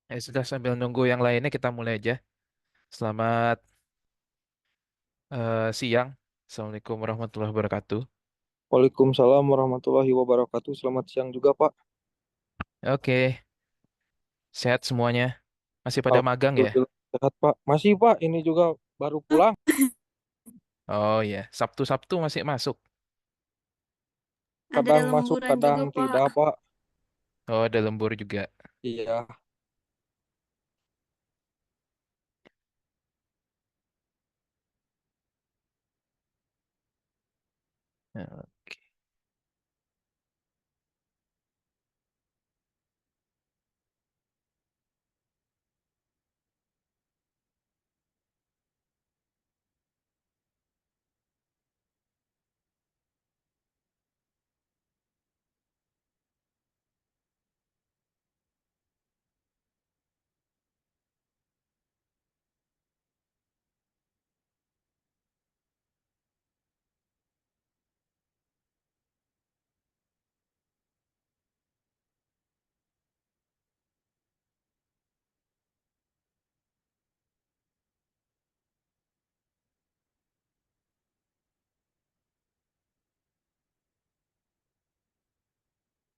Sudah sambil nunggu yang lainnya kita mulai aja. Selamat siang. Assalamualaikum warahmatullahi wabarakatuh. Waalaikumsalam warahmatullahi wabarakatuh. Selamat siang juga, Pak. Oke, sehat semuanya. Masih pada magang ya? Alhamdulillah sehat, Pak. Masih, Pak. Ini juga baru pulang. Oh iya, Sabtu-Sabtu masih masuk. Ada Kadang dalam masuk, bulan kadang juga, Pak. tidak, Pak. Oh, ada lembur juga. Iya. Ya,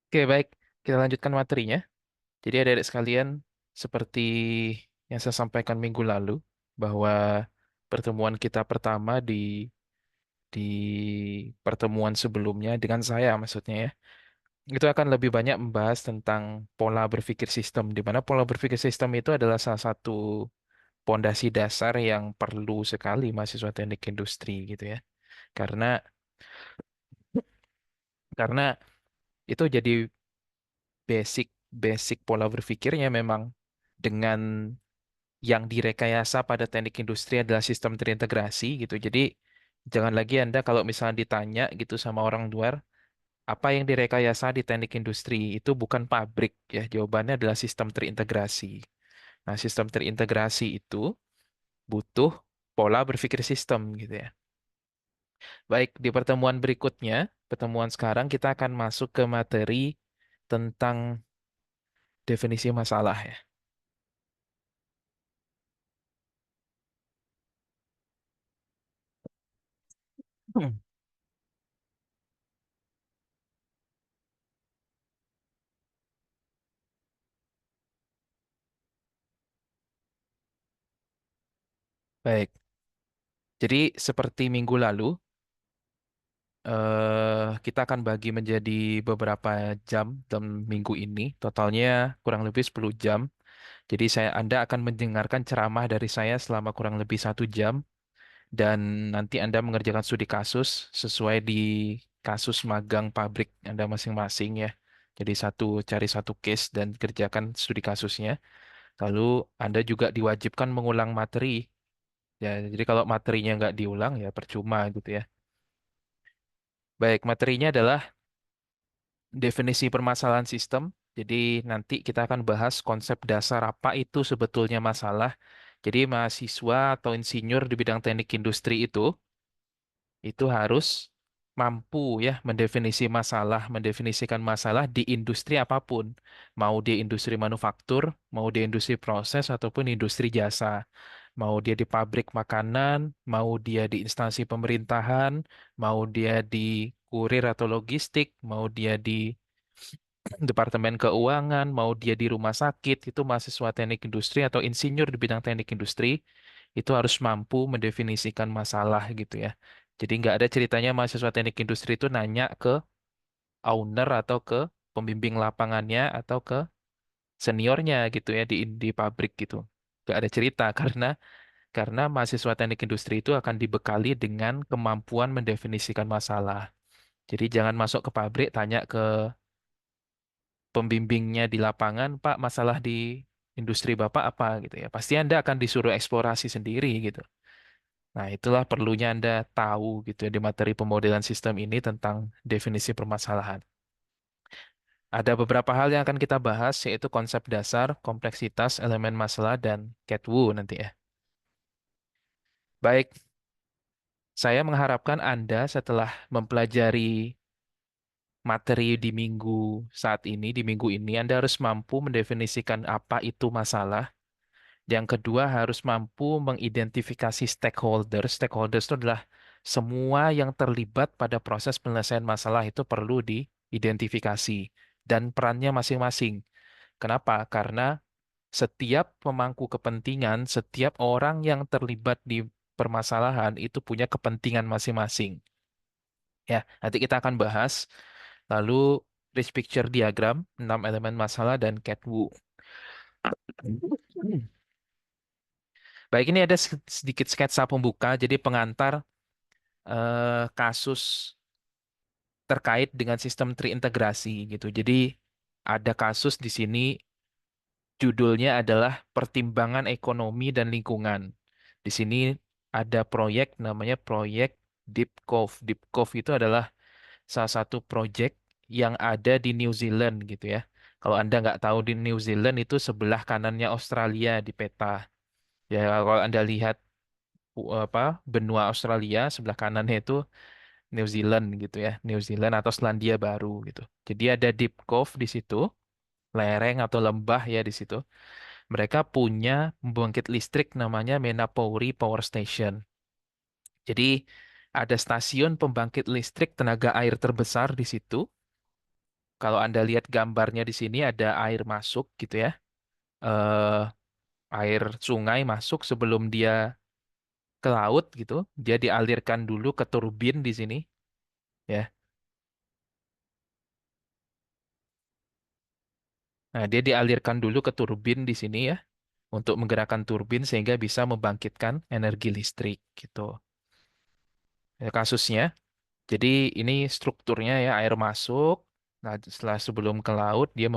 Oke, baik. Kita lanjutkan materinya. Jadi adik-adik sekalian, seperti yang saya sampaikan minggu lalu, bahwa pertemuan kita pertama di pertemuan sebelumnya dengan saya maksudnya ya, itu akan lebih banyak membahas tentang pola berpikir sistem, di mana pola berpikir sistem itu adalah salah satu pondasi dasar yang perlu sekali mahasiswa teknik industri gitu ya. Karena karena itu jadi basic basic pola berpikirnya memang dengan yang direkayasa pada teknik industri adalah sistem terintegrasi gitu. Jadi jangan lagi Anda kalau misalnya ditanya gitu sama orang luar, apa yang direkayasa di teknik industri itu bukan pabrik ya. Jawabannya adalah sistem terintegrasi. Nah, sistem terintegrasi itu butuh pola berpikir sistem gitu ya. Baik, di pertemuan berikutnya, pertemuan sekarang kita akan masuk ke materi tentang definisi masalah ya. Hmm. Baik, jadi seperti minggu lalu, kita akan bagi menjadi beberapa jam dalam minggu ini. Totalnya kurang lebih 10 jam. Jadi Anda akan mendengarkan ceramah dari saya selama kurang lebih 1 jam. Dan nanti Anda mengerjakan studi kasus sesuai di kasus magang pabrik Anda masing-masing ya. Jadi cari satu case dan kerjakan studi kasusnya. Lalu Anda juga diwajibkan mengulang materi. Ya, jadi kalau materinya nggak diulang ya percuma gitu ya. Baik, materinya adalah definisi permasalahan sistem. Jadi nanti kita akan bahas konsep dasar apa itu sebetulnya masalah. Jadi mahasiswa atau insinyur di bidang teknik industri itu harus mampu ya mendefinisikan masalah di industri apapun. Mau di industri manufaktur, mau di industri proses ataupun industri jasa. Mau dia di pabrik makanan, mau dia di instansi pemerintahan, mau dia di kurir atau logistik, mau dia di Departemen Keuangan, mau dia di rumah sakit, itu mahasiswa teknik industri atau insinyur di bidang teknik industri, itu harus mampu mendefinisikan masalah gitu ya. Jadi nggak ada ceritanya mahasiswa teknik industri itu nanya ke owner atau ke pembimbing lapangannya atau ke seniornya gitu ya di pabrik gitu. Nggak ada cerita karena mahasiswa teknik industri itu akan dibekali dengan kemampuan mendefinisikan masalah. Jadi jangan masuk ke pabrik tanya ke pembimbingnya di lapangan, Pak, masalah di industri Bapak apa gitu ya. Pasti Anda akan disuruh eksplorasi sendiri gitu. Nah, itulah perlunya Anda tahu gitu ya di materi pemodelan sistem ini tentang definisi permasalahan. Ada beberapa hal yang akan kita bahas, yaitu konsep dasar, kompleksitas, elemen masalah, dan Catwu nanti ya. Baik, saya mengharapkan Anda setelah mempelajari materi di minggu saat ini, di minggu ini, Anda harus mampu mendefinisikan apa itu masalah. Yang kedua, harus mampu mengidentifikasi stakeholder. Stakeholders itu adalah semua yang terlibat pada proses penyelesaian masalah itu perlu diidentifikasi dan perannya masing-masing. Kenapa? Karena setiap pemangku kepentingan, setiap orang yang terlibat di permasalahan itu punya kepentingan masing-masing. Ya, nanti kita akan bahas. Lalu rich picture diagram, 6 elemen masalah dan Cat Wu. Baik, ini ada sedikit sketsa pembuka, jadi pengantar kasus terkait dengan sistem terintegrasi gitu. Jadi ada kasus di sini judulnya adalah Pertimbangan Ekonomi dan Lingkungan. Di sini ada proyek namanya proyek Deep Cove. Deep Cove itu adalah salah satu proyek yang ada di New Zealand gitu ya. Kalau Anda nggak tahu di New Zealand itu sebelah kanannya Australia di peta. Ya kalau Anda lihat apa benua Australia sebelah kanannya itu New Zealand gitu ya, New Zealand atau Selandia Baru gitu. Jadi ada Deep Cove di situ, lereng atau lembah ya di situ. Mereka punya pembangkit listrik namanya Menapori Power Station. Jadi ada stasiun pembangkit listrik tenaga air terbesar di situ. Kalau Anda lihat gambarnya di sini ada air masuk gitu ya. Eh, air sungai masuk sebelum dia ke laut gitu. Dia dialirkan dulu ke turbin di sini ya. Nah, dia dialirkan dulu ke turbin di sini ya untuk menggerakkan turbin sehingga bisa membangkitkan energi listrik gitu. Ya, kasusnya. Jadi ini strukturnya ya air masuk. Nah, setelah sebelum ke laut dia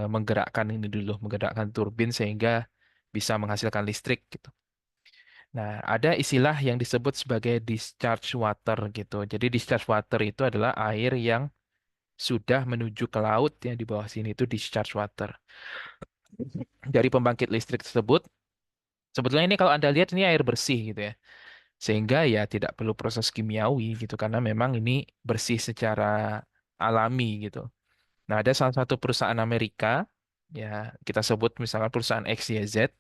menggerakkan ini dulu, menggerakkan turbin sehingga bisa menghasilkan listrik gitu. Nah, ada istilah yang disebut sebagai discharge water gitu. Jadi discharge water itu adalah air yang sudah menuju ke laut ya di bawah sini itu discharge water. Dari pembangkit listrik tersebut, sebetulnya ini kalau Anda lihat ini air bersih gitu ya. Sehingga ya tidak perlu proses kimiawi gitu karena memang ini bersih secara alami gitu. Nah, ada salah satu perusahaan Amerika ya kita sebut misalkan perusahaan XYZ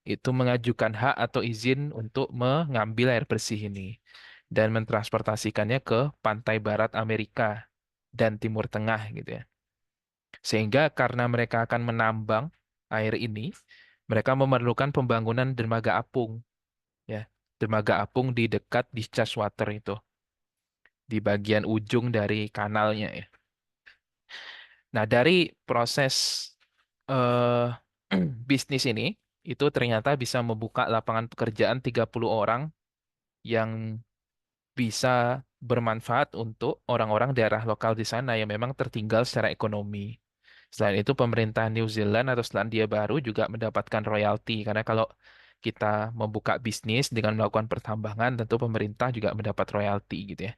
itu mengajukan hak atau izin untuk mengambil air bersih ini dan mentransportasikannya ke pantai barat Amerika dan Timur Tengah gitu ya. Sehingga karena mereka akan menambang air ini, mereka memerlukan pembangunan dermaga apung ya. Dermaga apung di dekat discharge water itu, di bagian ujung dari kanalnya ya. Nah, dari proses eh bisnis ini itu ternyata bisa membuka lapangan pekerjaan 30 orang yang bisa bermanfaat untuk orang-orang daerah lokal di sana yang memang tertinggal secara ekonomi. Selain itu, pemerintah New Zealand atau Selandia Baru juga mendapatkan royalti karena kalau kita membuka bisnis dengan melakukan pertambangan, tentu pemerintah juga mendapat royalti gitu ya.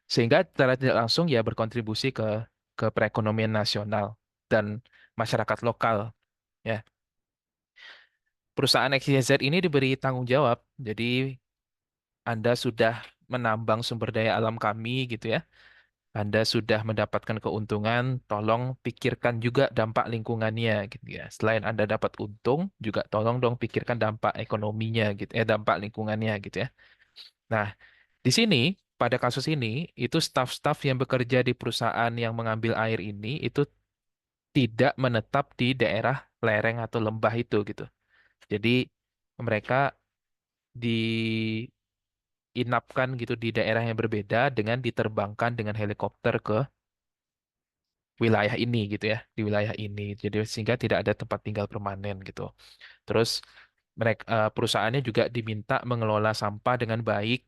Sehingga secara tidak langsung ya berkontribusi ke perekonomian nasional dan masyarakat lokal ya. Perusahaan XYZ ini diberi tanggung jawab. Jadi Anda sudah menambang sumber daya alam kami gitu ya. Anda sudah mendapatkan keuntungan, tolong pikirkan juga dampak lingkungannya gitu ya. Selain Anda dapat untung, juga tolong dong pikirkan dampak ekonominya gitu, dampak lingkungannya gitu ya. Nah, di sini pada kasus ini itu staf-staf yang bekerja di perusahaan yang mengambil air ini itu tidak menetap di daerah lereng atau lembah itu gitu. Jadi mereka diinapkan gitu di daerah yang berbeda dengan diterbangkan dengan helikopter ke wilayah ini gitu ya, di wilayah ini. Jadi sehingga tidak ada tempat tinggal permanen gitu. Terus mereka perusahaannya juga diminta mengelola sampah dengan baik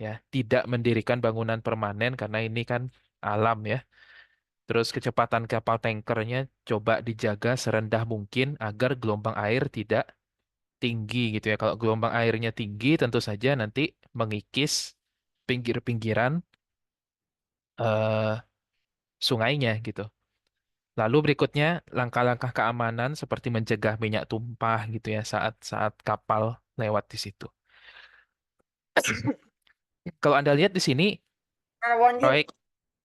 ya, tidak mendirikan bangunan permanen karena ini kan alam ya. Terus kecepatan kapal tankernya coba dijaga serendah mungkin agar gelombang air tidak tinggi gitu ya. Kalau gelombang airnya tinggi tentu saja nanti mengikis pinggir-pinggiran eh, sungainya gitu. Lalu berikutnya langkah-langkah keamanan seperti mencegah minyak tumpah gitu ya saat saat kapal lewat di situ. Kalau Anda lihat di sini Proyek,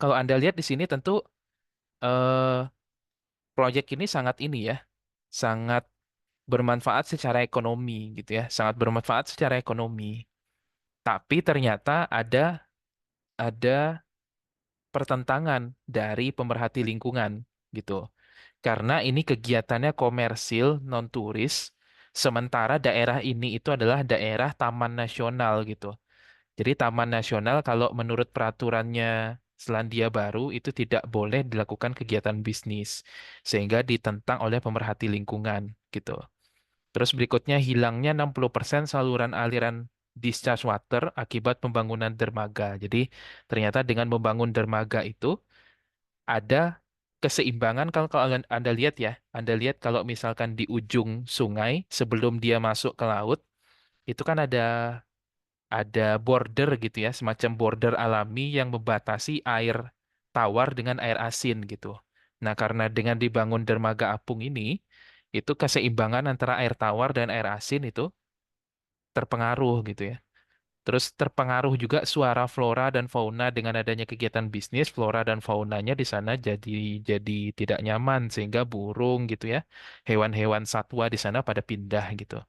kalau Anda lihat di sini tentu eh, proyek ini sangat ini ya, sangat bermanfaat secara ekonomi gitu ya, sangat bermanfaat secara ekonomi. Tapi ternyata ada pertentangan dari pemerhati lingkungan gitu. Karena ini kegiatannya komersil, non turis, sementara daerah ini itu adalah daerah taman nasional gitu. Jadi taman nasional kalau menurut peraturannya Selandia Baru itu tidak boleh dilakukan kegiatan bisnis sehingga ditentang oleh pemerhati lingkungan gitu. Terus berikutnya hilangnya 60% saluran aliran discharge water akibat pembangunan dermaga. Jadi ternyata dengan membangun dermaga itu ada keseimbangan kalau Anda lihat ya. Anda lihat kalau misalkan di ujung sungai sebelum dia masuk ke laut itu kan ada border gitu ya, semacam border alami yang membatasi air tawar dengan air asin gitu. Nah, karena dengan dibangun dermaga apung ini, itu keseimbangan antara air tawar dan air asin itu terpengaruh gitu ya. Terus terpengaruh juga suara flora dan fauna dengan adanya kegiatan bisnis, flora dan faunanya di sana jadi tidak nyaman sehingga burung gitu ya, hewan-hewan satwa di sana pada pindah gitu.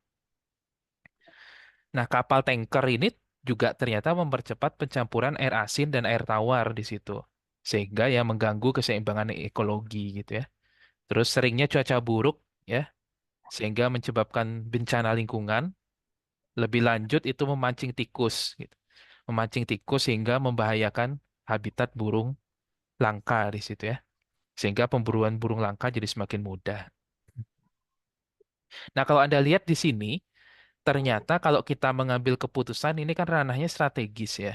Nah, kapal tanker ini juga ternyata mempercepat pencampuran air asin dan air tawar di situ. Sehingga ya mengganggu keseimbangan ekologi gitu ya. Terus seringnya cuaca buruk ya, sehingga menyebabkan bencana lingkungan. Lebih lanjut itu memancing tikus gitu. Memancing tikus sehingga membahayakan habitat burung langka di situ ya. Sehingga pemburuan burung langka jadi semakin mudah. Nah, kalau Anda lihat di sini, ternyata kalau kita mengambil keputusan ini kan ranahnya strategis ya.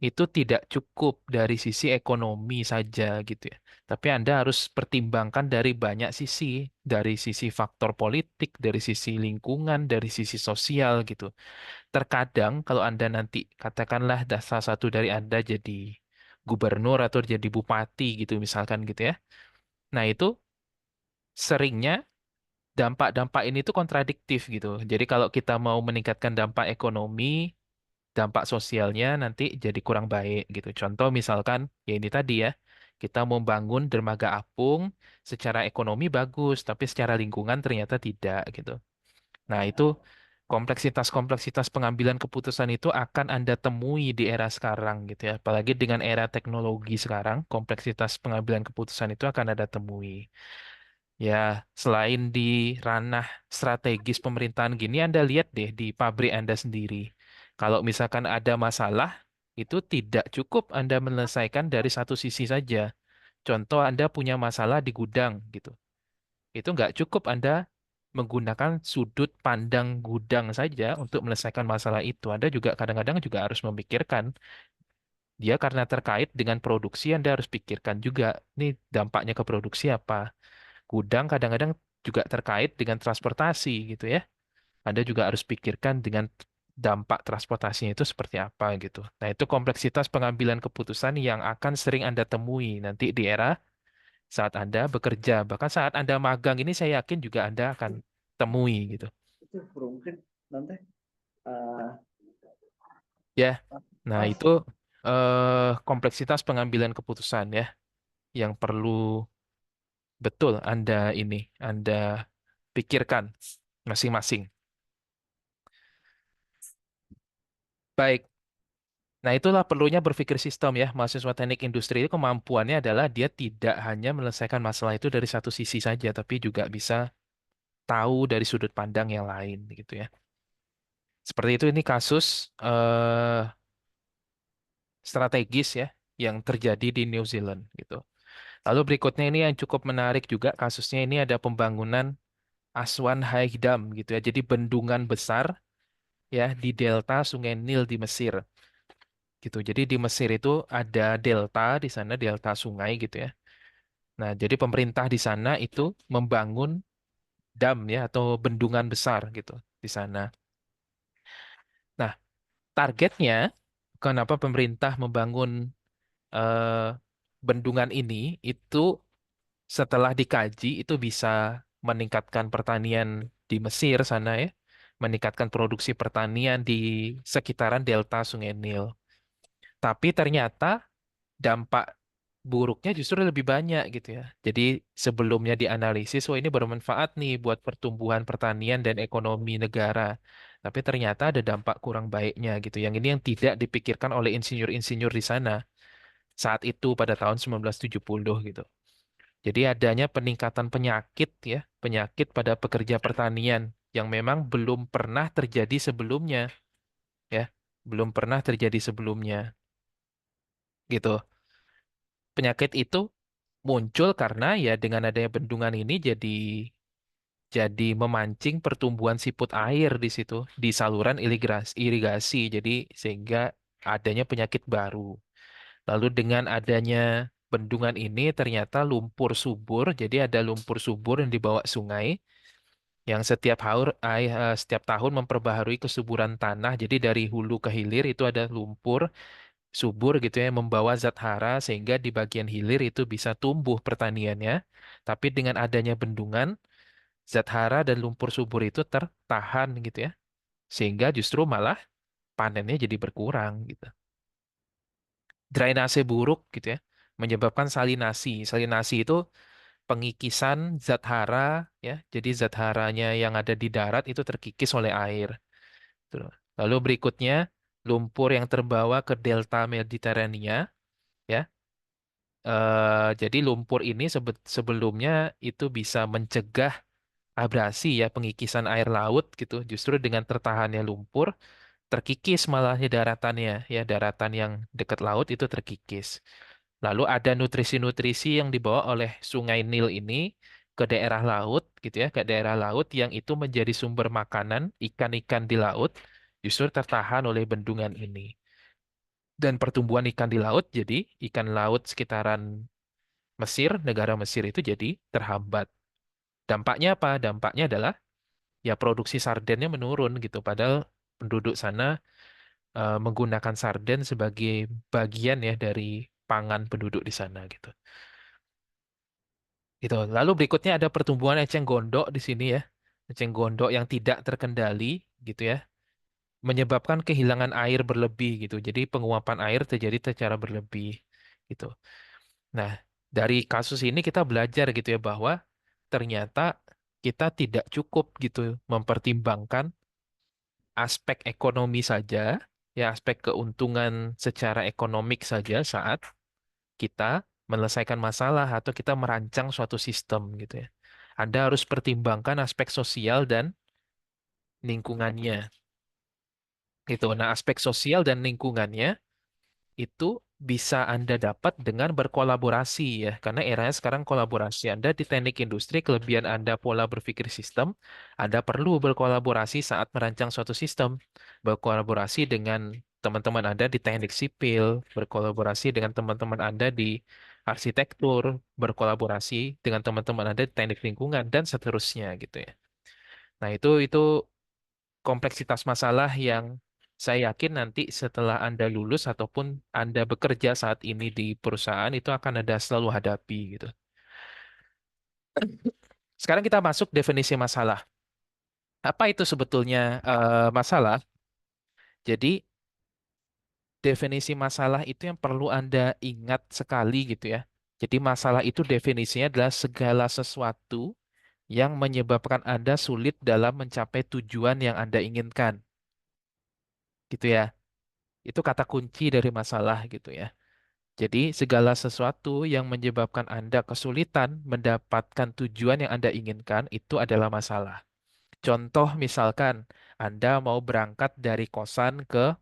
Itu tidak cukup dari sisi ekonomi saja gitu ya. Tapi Anda harus pertimbangkan dari banyak sisi, dari sisi faktor politik, dari sisi lingkungan, dari sisi sosial gitu. Terkadang kalau Anda nanti katakanlah salah satu dari Anda jadi gubernur atau jadi bupati gitu misalkan gitu ya. Nah, itu seringnya dampak-dampak ini tuh kontradiktif gitu. Jadi kalau kita mau meningkatkan dampak ekonomi, dampak sosialnya nanti jadi kurang baik gitu. Contoh misalkan ya ini tadi ya, kita membangun dermaga apung secara ekonomi bagus, tapi secara lingkungan ternyata tidak gitu. Nah, itu kompleksitas-kompleksitas pengambilan keputusan itu akan Anda temui di era sekarang gitu ya. Apalagi dengan era teknologi sekarang, kompleksitas pengambilan keputusan itu akan Anda temui. Ya, selain di ranah strategis pemerintahan gini, Anda lihat deh di pabrik Anda sendiri. Kalau misalkan ada masalah, itu tidak cukup Anda menyelesaikan dari satu sisi saja. Contoh Anda punya masalah di gudang gitu. Itu nggak cukup Anda menggunakan sudut pandang gudang saja untuk menyelesaikan masalah itu. Anda juga kadang-kadang juga harus memikirkan dia karena terkait dengan produksi, Anda harus pikirkan juga nih dampaknya ke produksi apa. Gudang kadang-kadang juga terkait dengan transportasi gitu ya. Anda juga harus pikirkan dengan dampak transportasinya itu seperti apa gitu. Nah, itu kompleksitas pengambilan keputusan yang akan sering Anda temui nanti di era saat Anda bekerja. Bahkan saat Anda magang ini saya yakin juga Anda akan temui gitu. Itu mungkin nanti eh, Ya. Nah, pas itu kompleksitas pengambilan keputusan ya yang perlu betul Anda pikirkan masing-masing. Baik. Nah, itulah perlunya berpikir sistem ya. Mahasiswa teknik industri itu kemampuannya adalah dia tidak hanya menyelesaikan masalah itu dari satu sisi saja, tapi juga bisa tahu dari sudut pandang yang lain gitu ya. Seperti itu ini kasus strategis ya yang terjadi di New Zealand gitu. Lalu berikutnya ini yang cukup menarik juga kasusnya ini ada pembangunan Aswan High Dam gitu ya. Jadi bendungan besar ya di delta Sungai Nil di Mesir gitu. Jadi di Mesir itu ada delta di sana delta sungai gitu ya. Nah, jadi pemerintah di sana itu membangun dam ya atau bendungan besar gitu di sana. Nah, targetnya kenapa pemerintah membangun eh, bendungan ini itu setelah dikaji itu bisa meningkatkan pertanian di Mesir sana ya, meningkatkan produksi pertanian di sekitaran delta Sungai Nil. Tapi ternyata dampak buruknya justru lebih banyak gitu ya. Jadi sebelumnya dianalisis, oh ini bermanfaat nih buat pertumbuhan pertanian dan ekonomi negara. Tapi ternyata ada dampak kurang baiknya gitu. Yang ini yang tidak dipikirkan oleh insinyur-insinyur di sana saat itu pada tahun 1970 gitu. Jadi adanya peningkatan penyakit ya, penyakit pada pekerja pertanian yang memang belum pernah terjadi sebelumnya ya, belum pernah terjadi sebelumnya gitu. Penyakit itu muncul karena ya dengan adanya bendungan ini jadi memancing pertumbuhan siput air di situ di saluran irigasi. Jadi sehingga adanya penyakit baru. Lalu dengan adanya bendungan ini ternyata lumpur subur, jadi ada lumpur subur yang dibawa sungai yang setiap tahun memperbaharui kesuburan tanah. Jadi dari hulu ke hilir itu ada lumpur subur gitu ya, membawa zat hara sehingga di bagian hilir itu bisa tumbuh pertaniannya. Tapi dengan adanya bendungan, zat hara dan lumpur subur itu tertahan gitu ya, sehingga justru malah panennya jadi berkurang gitu. Drainase buruk gitu ya, menyebabkan salinasi. Salinasi itu pengikisan zat hara ya, jadi zat haranya yang ada di darat itu terkikis oleh air. Tuh. Lalu berikutnya lumpur yang terbawa ke delta Mediterania ya. Jadi lumpur ini sebelumnya itu bisa mencegah abrasi ya, pengikisan air laut gitu. Justru dengan tertahannya lumpur, terkikis malahnya daratannya ya, daratan yang dekat laut itu terkikis. Lalu ada nutrisi-nutrisi yang dibawa oleh Sungai Nil ini ke daerah laut gitu ya, ke daerah laut yang itu menjadi sumber makanan ikan-ikan di laut, justru tertahan oleh bendungan ini. Dan pertumbuhan ikan di laut, jadi ikan laut sekitaran Mesir, negara Mesir itu jadi terhambat. Dampaknya apa? Dampaknya adalah ya produksi sardennya menurun gitu. Padahal penduduk sana menggunakan sarden sebagai bagian ya dari pangan penduduk di sana gitu. Gitu. Lalu berikutnya ada pertumbuhan eceng gondok di sini ya. Eceng gondok yang tidak terkendali gitu ya, menyebabkan kehilangan air berlebih gitu. Jadi penguapan air terjadi secara berlebih gitu. Nah, dari kasus ini kita belajar gitu ya bahwa ternyata kita tidak cukup gitu mempertimbangkan aspek ekonomi saja, ya aspek keuntungan secara ekonomik saja saat kita menyelesaikan masalah atau kita merancang suatu sistem gitu ya. Anda harus pertimbangkan aspek sosial dan lingkungannya gitu. Nah, aspek sosial dan lingkungannya itu bisa Anda dapat dengan berkolaborasi ya. Karena eranya sekarang kolaborasi. Anda di teknik industri, kelebihan Anda pola berpikir sistem, Anda perlu berkolaborasi saat merancang suatu sistem. Berkolaborasi dengan teman-teman Anda di teknik sipil, berkolaborasi dengan teman-teman Anda di arsitektur, berkolaborasi dengan teman-teman Anda di teknik lingkungan, dan seterusnya gitu ya. Nah, itu kompleksitas masalah yang saya yakin nanti setelah Anda lulus ataupun Anda bekerja saat ini di perusahaan itu akan ada selalu hadapi gitu. Sekarang kita masuk definisi masalah. Apa itu sebetulnya masalah? Jadi definisi masalah itu yang perlu Anda ingat sekali gitu ya. Jadi masalah itu definisinya adalah segala sesuatu yang menyebabkan Anda sulit dalam mencapai tujuan yang Anda inginkan. Gitu ya. Itu kata kunci dari masalah gitu ya. Jadi, segala sesuatu yang menyebabkan Anda kesulitan mendapatkan tujuan yang Anda inginkan itu adalah masalah. Contoh misalkan Anda mau berangkat dari kosan ke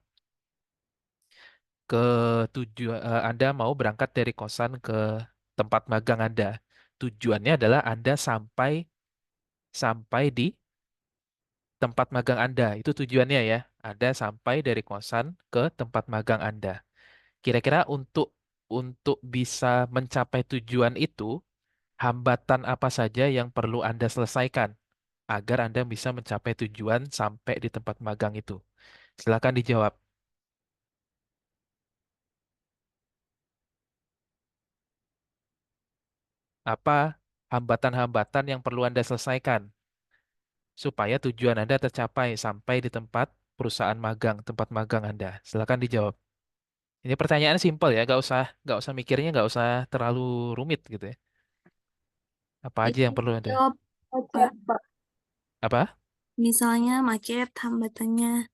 Anda mau berangkat dari kosan ke tempat magang Anda. Tujuannya adalah Anda sampai sampai di tempat magang Anda. Itu tujuannya ya. Anda sampai dari kosan ke tempat magang Anda. Kira-kira untuk bisa mencapai tujuan itu, hambatan apa saja yang perlu Anda selesaikan agar Anda bisa mencapai tujuan sampai di tempat magang itu? Silakan dijawab. Apa hambatan-hambatan yang perlu Anda selesaikan supaya tujuan Anda tercapai sampai di tempat perusahaan magang, tempat magang Anda? Silakan dijawab. Ini pertanyaan simpel ya, nggak usah mikirnya, nggak usah terlalu rumit gitu ya. Apa aja yang Ini perlu ada? jawab macet, Pak. Apa? Misalnya macet, hambatannya.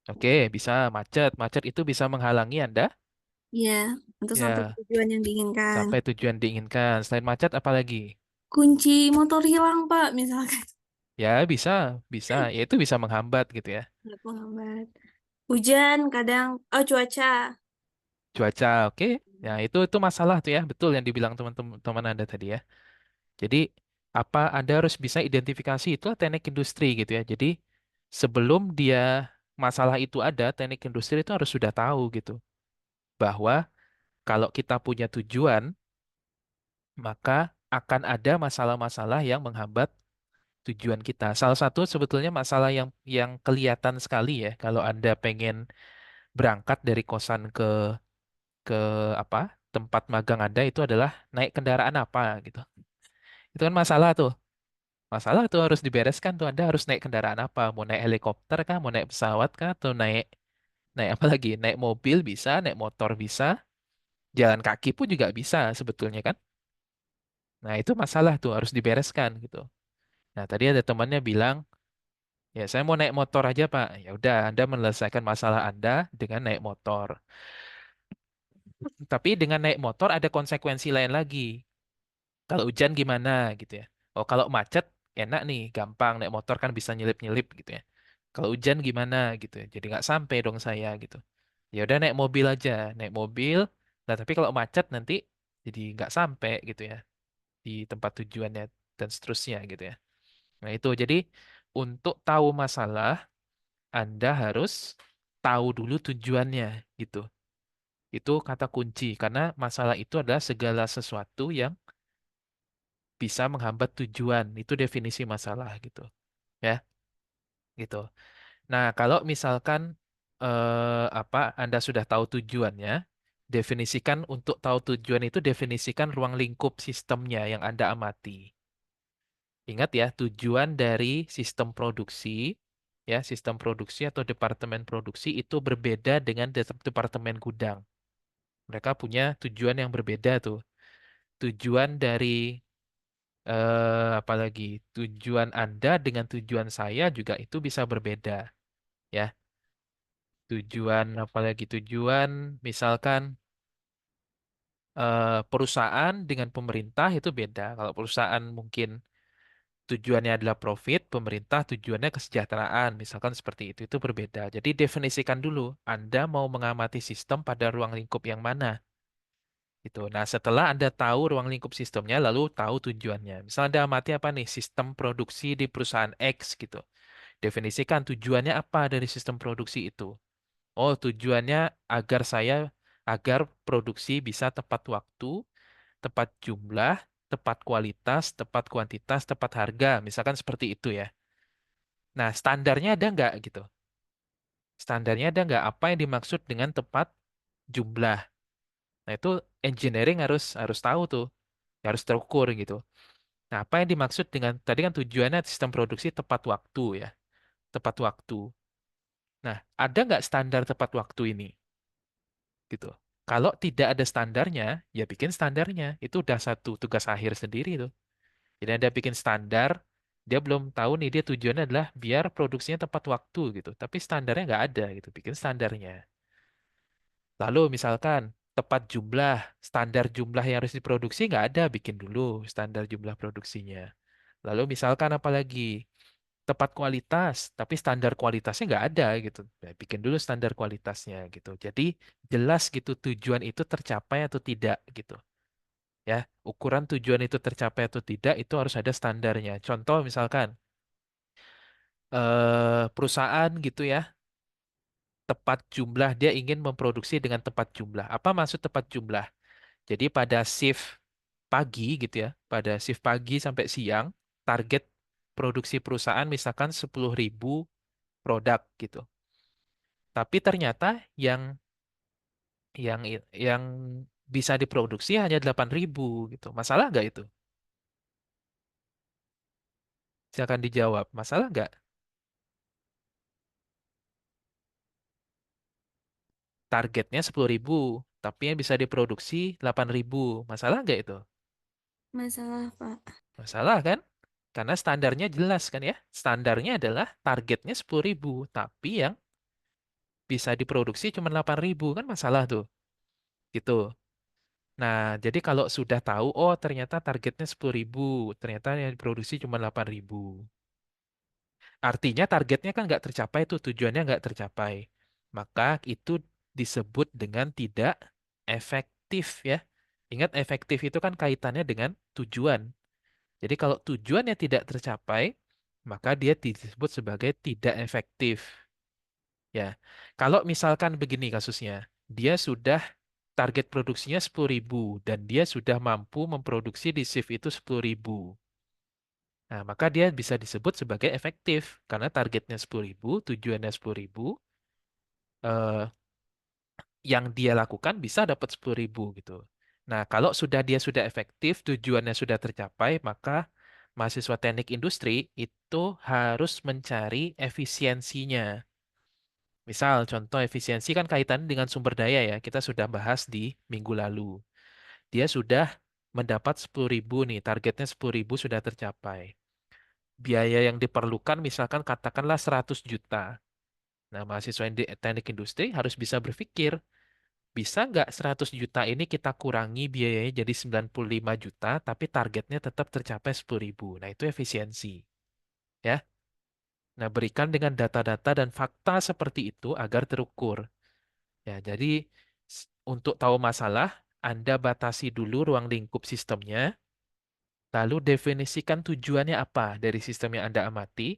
Oke, bisa macet. Macet itu bisa menghalangi Anda Ya, untuk sampai ya tujuan yang diinginkan. sampai tujuan diinginkan. Selain macet, apa lagi? Kunci motor hilang, Pak, misalkan. Ya bisa, bisa. Ya itu bisa menghambat gitu ya. Nggak penghambat. Hujan, kadang, oh cuaca. Cuaca, oke. Ya itu masalah tuh ya, betul yang dibilang teman-teman Anda tadi ya. Jadi apa Anda harus bisa identifikasi itu teknik industri gitu ya. Jadi sebelum dia masalah itu ada, teknik industri itu harus sudah tahu gitu bahwa kalau kita punya tujuan, maka akan ada masalah-masalah yang menghambat tujuan kita. Salah satu sebetulnya masalah yang kelihatan sekali ya kalau Anda pengen berangkat dari kosan ke apa tempat magang Anda itu adalah naik kendaraan apa gitu. Itu kan masalah tuh. Masalah tuh harus dibereskan tuh. Anda harus naik kendaraan apa? Mau naik helikopter kah? Mau naik pesawat kah? Atau naik naik apa lagi? Naik mobil bisa, naik motor bisa, jalan kaki pun juga bisa sebetulnya kan. Nah, itu masalah tuh harus dibereskan gitu. Nah, tadi ada temannya bilang, "Ya, saya mau naik motor aja, Pak." Ya udah, Anda menyelesaikan masalah Anda dengan naik motor. Tapi dengan naik motor ada konsekuensi lain lagi. Kalau hujan gimana gitu ya. Oh, kalau macet enak nih, gampang naik motor kan bisa nyelip-nyelip gitu ya. Kalau hujan gimana gitu ya. Jadi nggak sampai dong saya gitu. Ya udah naik mobil aja, naik mobil. Nah, tapi kalau macet nanti jadi nggak sampai gitu ya di tempat tujuannya dan seterusnya gitu ya. Nah, itu jadi untuk tahu masalah Anda harus tahu dulu tujuannya gitu. Itu kata kunci karena masalah itu adalah segala sesuatu yang bisa menghambat tujuan. Itu definisi masalah gitu. Ya, gitu. Nah, kalau misalkan apa Anda sudah tahu tujuannya, definisikan untuk tahu tujuan itu definisikan ruang lingkup sistemnya yang Anda amati. Ingat ya, tujuan dari sistem produksi, ya, sistem produksi atau departemen produksi itu berbeda dengan departemen gudang. Mereka punya tujuan yang berbeda tuh. Tujuan dari apalagi tujuan Anda dengan tujuan saya juga itu bisa berbeda, ya. Tujuan apalagi tujuan misalkan perusahaan dengan pemerintah itu beda. Kalau perusahaan mungkin tujuannya adalah profit, pemerintah tujuannya kesejahteraan, misalkan seperti itu berbeda. Jadi definisikan dulu Anda mau mengamati sistem pada ruang lingkup yang mana. Gitu. Nah, setelah Anda tahu ruang lingkup sistemnya, lalu tahu tujuannya. Misal Anda amati apa nih, sistem produksi di perusahaan X gitu. Definisikan tujuannya apa dari sistem produksi itu. Oh, tujuannya agar agar produksi bisa tepat waktu, tepat jumlah, tepat kualitas, tepat kuantitas, tepat harga. Misalkan seperti itu ya. Nah, standarnya ada nggak gitu? Standarnya ada nggak? Apa yang dimaksud dengan tepat jumlah? Nah, itu engineering harus harus tahu tuh, harus terukur gitu. Nah, apa yang dimaksud dengan tadi kan tujuannya sistem produksi tepat waktu ya, tepat waktu. Nah, ada nggak standar tepat waktu ini? Gitu. Kalau tidak ada standarnya, ya bikin standarnya. Itu udah satu tugas akhir sendiri tuh. Jadi Anda bikin standar, dia belum tahu nih dia tujuannya adalah biar produksinya tepat waktu gitu. Tapi standarnya nggak ada gitu, bikin standarnya. Lalu misalkan tepat jumlah, standar jumlah yang harus diproduksi nggak ada, bikin dulu standar jumlah produksinya. Lalu misalkan apalagi tepat kualitas, tapi standar kualitasnya nggak ada gitu. Ya, bikin dulu standar kualitasnya gitu. Jadi jelas gitu tujuan itu tercapai atau tidak gitu. Ya, ukuran tujuan itu tercapai atau tidak itu harus ada standarnya. Contoh misalkan perusahaan gitu ya, tepat jumlah dia ingin memproduksi dengan tepat jumlah. Apa maksud tepat jumlah? Jadi pada shift pagi gitu ya, pada shift pagi sampai siang, target produksi perusahaan misalkan 10.000 produk gitu. Tapi ternyata yang bisa diproduksi hanya 8.000 gitu. Masalah nggak itu? Silakan dijawab. Masalah nggak? Targetnya 10.000, tapi yang bisa diproduksi 8.000. Masalah nggak itu? Masalah, Pak. Masalah kan? Karena standarnya jelas kan ya. Standarnya adalah targetnya 10.000, tapi yang bisa diproduksi cuma 8.000 kan masalah tuh. Gitu. Nah, jadi kalau sudah tahu, oh ternyata targetnya 10.000, ternyata yang diproduksi cuma 8.000. Artinya targetnya kan nggak tercapai tuh, tujuannya nggak tercapai. Maka itu disebut dengan tidak efektif ya. Ingat efektif itu kan kaitannya dengan tujuan. Jadi kalau tujuannya tidak tercapai, maka dia disebut sebagai tidak efektif. Ya, kalau misalkan begini kasusnya, dia sudah target produksinya 10.000 dan dia sudah mampu memproduksi di shift itu 10.000. Nah, maka dia bisa disebut sebagai efektif karena targetnya 10.000, tujuannya 10.000, eh, yang dia lakukan bisa dapat 10.000 gitu. Nah, kalau dia sudah efektif, tujuannya sudah tercapai, maka mahasiswa teknik industri itu harus mencari efisiensinya. Misal, contoh efisiensi kan kaitannya dengan sumber daya ya. Kita sudah bahas di minggu lalu. Dia sudah mendapat 10.000 nih, targetnya 10.000 sudah tercapai. Biaya yang diperlukan misalkan katakanlah 100 juta. Nah, mahasiswa teknik industri harus bisa berpikir, bisa nggak 100 juta ini kita kurangi biayanya jadi 95 juta, tapi targetnya tetap tercapai 10.000. Nah, itu efisiensi. Ya. Nah, berikan dengan data-data dan fakta seperti itu agar terukur. Ya, jadi untuk tahu masalah, Anda batasi dulu ruang lingkup sistemnya, lalu definisikan tujuannya apa dari sistem yang Anda amati.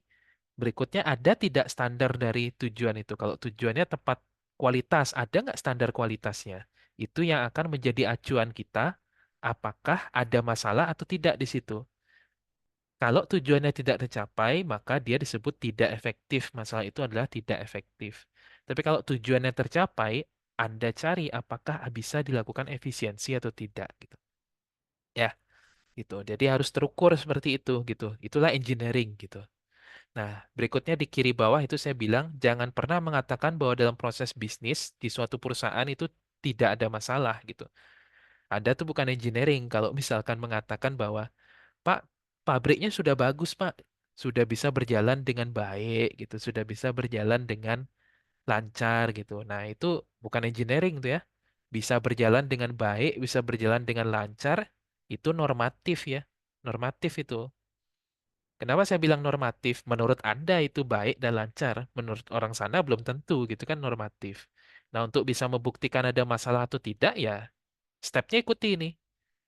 Berikutnya, ada tidak standar dari tujuan itu? Kalau tujuannya tepat kualitas, ada nggak standar kualitasnya? Itu yang akan menjadi acuan kita, apakah ada masalah atau tidak di situ. Kalau tujuannya tidak tercapai, maka dia disebut tidak efektif. Masalah itu adalah tidak efektif. Tapi kalau tujuannya tercapai, Anda cari apakah bisa dilakukan efisiensi atau tidak gitu. Ya, gitu. Jadi harus terukur seperti itu gitu. Itulah engineering gitu. Nah, berikutnya di kiri bawah itu saya bilang jangan pernah mengatakan bahwa dalam proses bisnis di suatu perusahaan itu tidak ada masalah gitu. Ada tuh bukan engineering kalau misalkan mengatakan bahwa Pak, pabriknya sudah bagus, Pak. Sudah bisa berjalan dengan baik gitu, sudah bisa berjalan dengan lancar gitu. Nah, itu bukan engineering tuh ya. Bisa berjalan dengan baik, bisa berjalan dengan lancar, itu normatif ya. Normatif itu. Kenapa saya bilang normatif? Menurut Anda itu baik dan lancar. Menurut orang sana belum tentu gitu kan normatif. Nah, untuk bisa membuktikan ada masalah atau tidak ya, stepnya ikuti ini.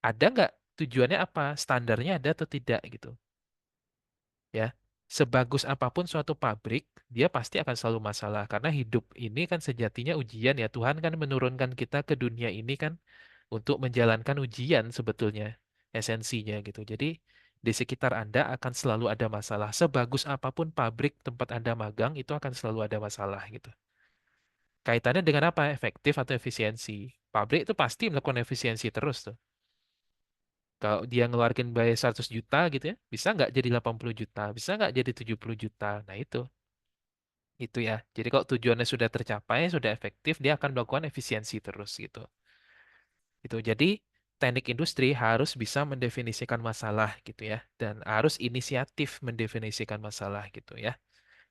Ada nggak tujuannya apa? Standarnya ada atau tidak gitu. Ya, sebagus apapun suatu pabrik, dia pasti akan selalu masalah karena hidup ini kan sejatinya ujian ya. Tuhan kan menurunkan kita ke dunia ini kan untuk menjalankan ujian sebetulnya esensinya gitu. Jadi di sekitar Anda akan selalu ada masalah. Sebagus apapun pabrik tempat Anda magang itu akan selalu ada masalah gitu. Kaitannya dengan apa? Efektif atau efisiensi. Pabrik itu pasti melakukan efisiensi terus tuh. Kalau dia ngeluarin biaya 100 juta gitu ya, bisa nggak jadi 80 juta? Bisa nggak jadi 70 juta? Nah itu. Itu ya. Jadi kalau tujuannya sudah tercapai, sudah efektif, dia akan melakukan efisiensi terus gitu. Itu. Jadi teknik industri harus bisa mendefinisikan masalah gitu ya, dan harus inisiatif mendefinisikan masalah gitu ya.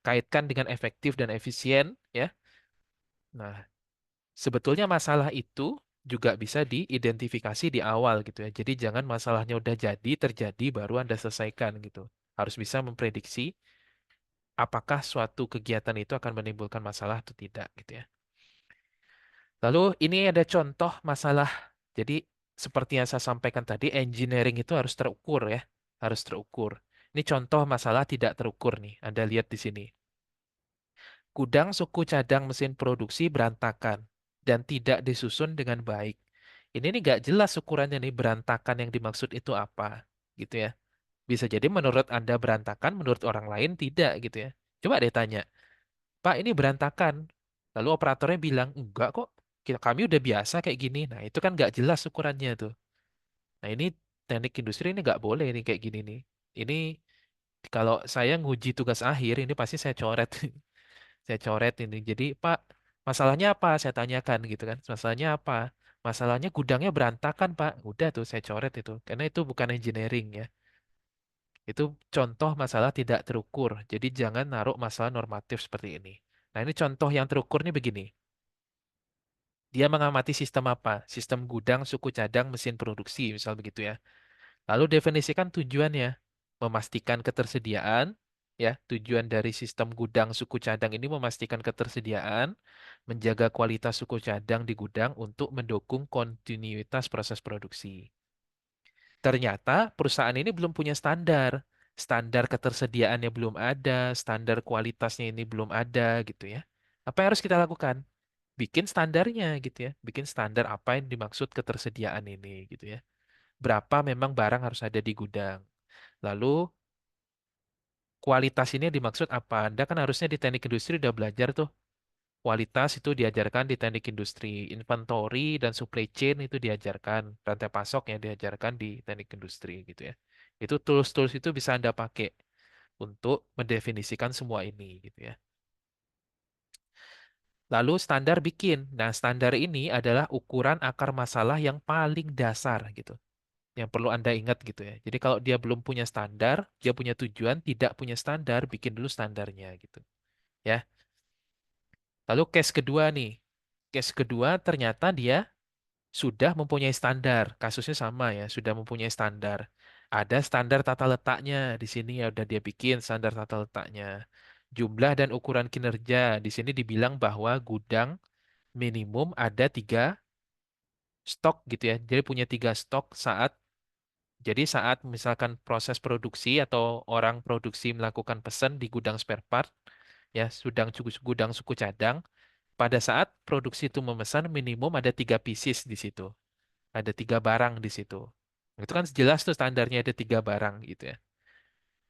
Kaitkan dengan efektif dan efisien ya. Nah, sebetulnya masalah itu juga bisa diidentifikasi di awal gitu ya. Jadi jangan masalahnya udah jadi terjadi baru Anda selesaikan gitu. Harus bisa memprediksi apakah suatu kegiatan itu akan menimbulkan masalah atau tidak gitu ya. Lalu ini ada contoh masalah. Jadi seperti yang saya sampaikan tadi, engineering itu harus terukur ya, harus terukur. Ini contoh masalah tidak terukur nih. Anda lihat di sini. Gudang suku cadang mesin produksi berantakan dan tidak disusun dengan baik. Ini nih nggak jelas ukurannya nih berantakan yang dimaksud itu apa, gitu ya. Bisa jadi menurut Anda berantakan, menurut orang lain tidak gitu ya. Coba deh tanya, Pak, ini berantakan. Lalu operatornya bilang, enggak kok, kami udah biasa kayak gini. Nah, itu kan nggak jelas ukurannya tuh. Nah, ini teknik industri ini nggak boleh nih kayak gini nih. Ini kalau saya nguji tugas akhir, ini pasti saya coret. Saya coret ini. Jadi, Pak, Masalahnya apa? Saya tanyakan gitu kan. Masalahnya apa? Masalahnya gudangnya berantakan, Pak. Udah tuh saya coret itu. Karena itu bukan engineering ya. Itu contoh masalah tidak terukur. Jadi jangan naruh masalah normatif seperti ini. Nah, ini contoh yang terukur nih begini. Dia mengamati sistem apa? Sistem gudang, suku cadang, mesin produksi, misal begitu ya. Lalu definisikan tujuannya. Memastikan ketersediaan, ya. Tujuan dari sistem gudang suku cadang ini memastikan ketersediaan, menjaga kualitas suku cadang di gudang untuk mendukung kontinuitas proses produksi. Ternyata perusahaan ini belum punya standar. Standar ketersediaannya belum ada, standar kualitasnya ini belum ada gitu ya. Apa yang harus kita lakukan? Bikin standarnya gitu ya. Bikin standar apa yang dimaksud ketersediaan ini gitu ya. Berapa memang barang harus ada di gudang. Lalu kualitas ini dimaksud apa? Anda kan harusnya di teknik industri udah belajar tuh. Kualitas itu diajarkan di teknik industri. Inventory dan supply chain itu diajarkan. Rantai pasok yang diajarkan di teknik industri gitu ya. Itu tools-tools itu bisa Anda pakai untuk mendefinisikan semua ini gitu ya. Lalu standar bikin. Nah, standar ini adalah ukuran akar masalah yang paling dasar gitu. Yang perlu Anda ingat gitu ya. Jadi kalau dia belum punya standar, dia punya tujuan, tidak punya standar, bikin dulu standarnya gitu. Ya. Lalu case kedua nih. Case kedua ternyata dia sudah mempunyai standar. Kasusnya sama ya, sudah mempunyai standar. Ada standar tata letaknya di sini ya udah dia bikin standar tata letaknya. Jumlah dan ukuran kinerja di sini dibilang bahwa gudang minimum ada 3 stok gitu ya. Jadi punya 3 stok saat misalkan proses produksi atau orang produksi melakukan pesan di gudang spare part ya, gudang suku cadang. Pada saat produksi itu memesan minimum ada 3 pieces di situ. Ada 3 barang di situ. Itu kan jelas tuh standarnya ada 3 barang gitu ya.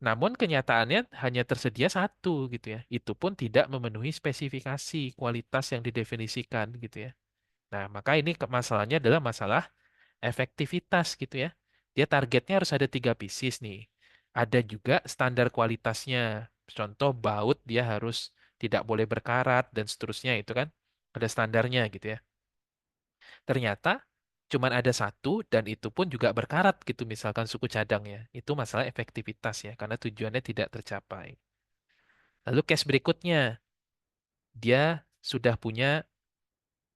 Namun kenyataannya hanya tersedia satu gitu ya. Itu pun tidak memenuhi spesifikasi kualitas yang didefinisikan gitu ya. Nah, maka ini masalahnya adalah masalah efektivitas gitu ya. Dia targetnya harus ada 3 pieces nih. Ada juga standar kualitasnya. Contoh baut dia harus tidak boleh berkarat dan seterusnya itu kan ada standarnya gitu ya. Ternyata cuman ada satu dan itu pun juga berkarat gitu misalkan suku cadangnya. Itu masalah efektivitas ya karena tujuannya tidak tercapai. Lalu case berikutnya, dia sudah punya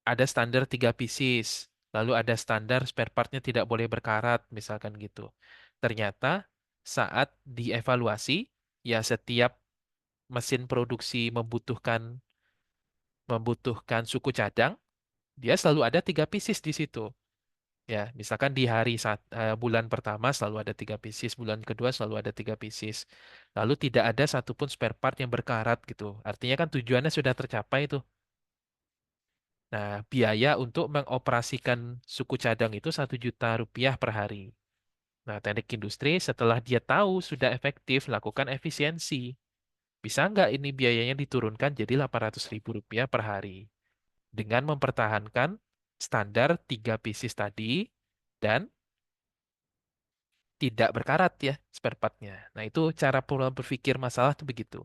ada standar 3 pieces. Lalu ada standar spare partnya tidak boleh berkarat misalkan gitu. Ternyata saat dievaluasi ya setiap mesin produksi membutuhkan membutuhkan suku cadang, dia selalu ada 3 pieces di situ. Ya, misalkan di bulan pertama selalu ada 3 pieces, bulan kedua selalu ada 3 pieces. Lalu tidak ada satupun spare part yang berkarat gitu. Artinya kan tujuannya sudah tercapai tuh. Nah, biaya untuk mengoperasikan suku cadang itu 1 juta rupiah per hari. Nah, teknik industri setelah dia tahu sudah efektif, lakukan efisiensi. Bisa nggak ini biayanya diturunkan jadi 800 ribu rupiah per hari? Dengan mempertahankan standar 3 pieces tadi dan tidak berkarat ya spare partnya. Nah, itu cara pola berpikir masalah tuh begitu.